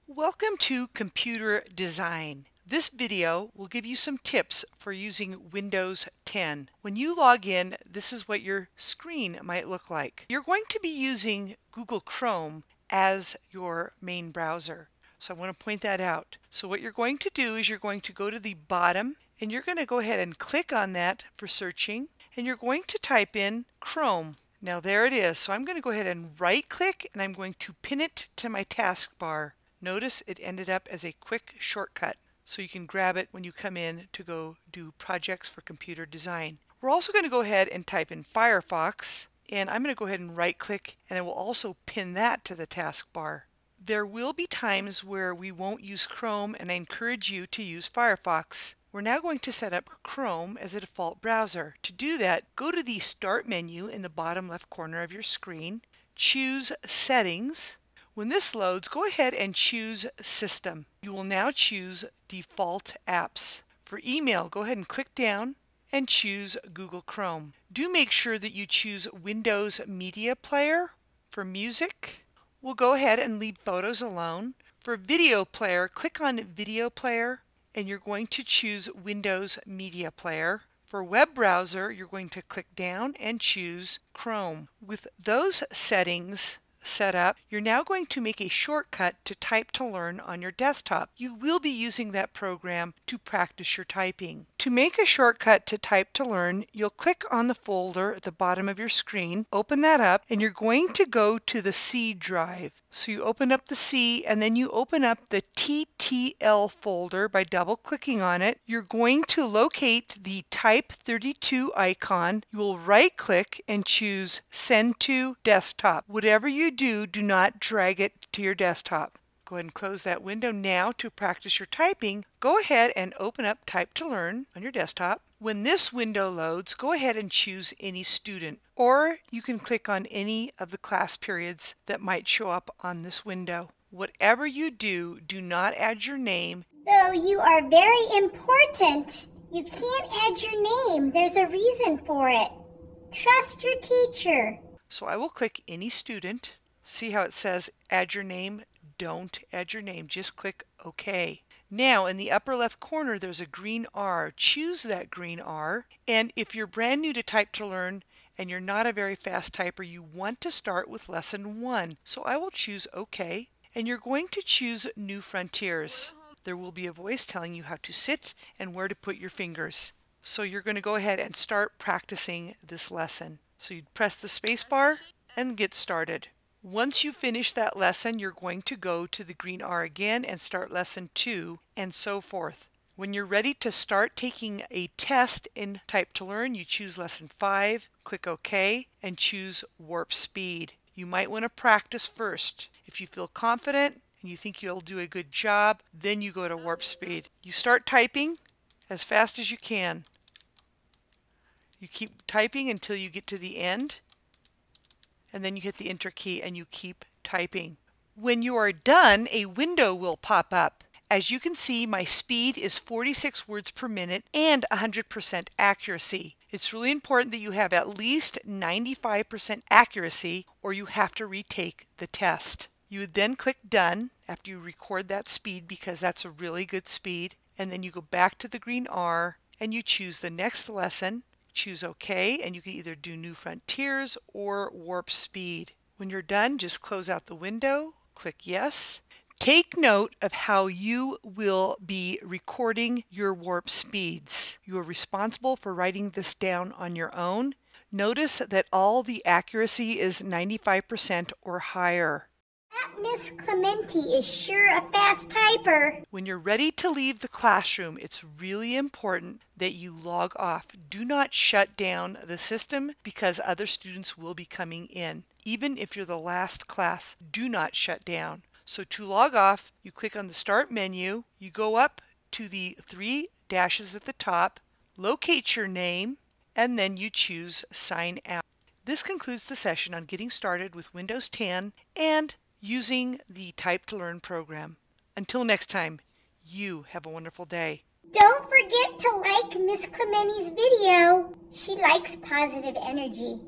Welcome to Computer Design. This video will give you some tips for using Windows 10. When you log in, this is what your screen might look like. You're going to be using Google Chrome as your main browser. So I want to point that out. So what you're going to do is you're going to go to the bottom and you're going to go ahead and click on that for searching, and you're going to type in Chrome. Now there it is. So I'm going to go ahead and right click and I'm going to pin it to my taskbar. Notice it ended up as a quick shortcut, so you can grab it when you come in to go do projects for computer design. We're also going to go ahead and type in Firefox, and I'm going to go ahead and right click and I will also pin that to the taskbar. There will be times where we won't use Chrome, and I encourage you to use Firefox. We're now going to set up Chrome as a default browser. To do that, go to the Start menu in the bottom left corner of your screen, choose Settings. When this loads, go ahead and choose System. You will now choose Default Apps. For email, go ahead and click down and choose Google Chrome. Do make sure that you choose Windows Media Player. For music, we'll go ahead and leave photos alone. For video player, click on Video Player and you're going to choose Windows Media Player. For web browser, you're going to click down and choose Chrome. With those settings set up, you're now going to make a shortcut to Type to Learn on your desktop. You will be using that program to practice your typing. To make a shortcut to Type to Learn, you'll click on the folder at the bottom of your screen, open that up, and you're going to go to the C drive. So you open up the C and then you open up the TTL folder by double clicking on it. You're going to locate the Type 32 icon. You will right click and choose Send to Desktop. Whatever you do not drag it to your desktop. Go ahead and close that window. Now, to practice your typing, go ahead and open up Type to Learn on your desktop. When this window loads, go ahead and choose any student, or you can click on any of the class periods that might show up on this window. Whatever you do not add your name. Though you are very important, you can't add your name. There's a reason for it. Trust your teacher. So I will click any student. See how it says add your name? Don't add your name, just click OK. Now in the upper left corner there's a green R. Choose that green R, and if you're brand new to Type to Learn and you're not a very fast typer, you want to start with lesson 1. So I will choose OK, and you're going to choose New Frontiers. There will be a voice telling you how to sit and where to put your fingers. So you're going to go ahead and start practicing this lesson. So you press the space bar and get started. Once you finish that lesson, you're going to go to the green R again and start lesson 2, and so forth. When you're ready to start taking a test in Type to Learn, you choose lesson 5, click OK, and choose Warp Speed. You might want to practice first. If you feel confident and you think you'll do a good job, then you go to Warp Speed. You start typing as fast as you can. You keep typing until you get to the end, and then you hit the Enter key and you keep typing. When you are done, a window will pop up. As you can see, my speed is 46 words per minute and 100% accuracy. It's really important that you have at least 95% accuracy or you have to retake the test. You would then click Done after you record that speed, because that's a really good speed, and then you go back to the green R and you choose the next lesson. Choose OK, and you can either do New Frontiers or Warp Speed. When you're done, just close out the window, click Yes. Take note of how you will be recording your warp speeds. You are responsible for writing this down on your own. Notice that all the accuracy is 95% or higher. That Miss Clementi is sure a fast typer. When you're ready to leave the classroom, it's really important that you log off. Do not shut down the system, because other students will be coming in. Even if you're the last class, do not shut down. So to log off, you click on the Start menu, you go up to the 3 dashes at the top, locate your name, and then you choose Sign Out. This concludes the session on getting started with Windows 10 and using the Type to Learn program. Until next time, you have a wonderful day. Don't forget to like Miss Clementi's video. She likes positive energy.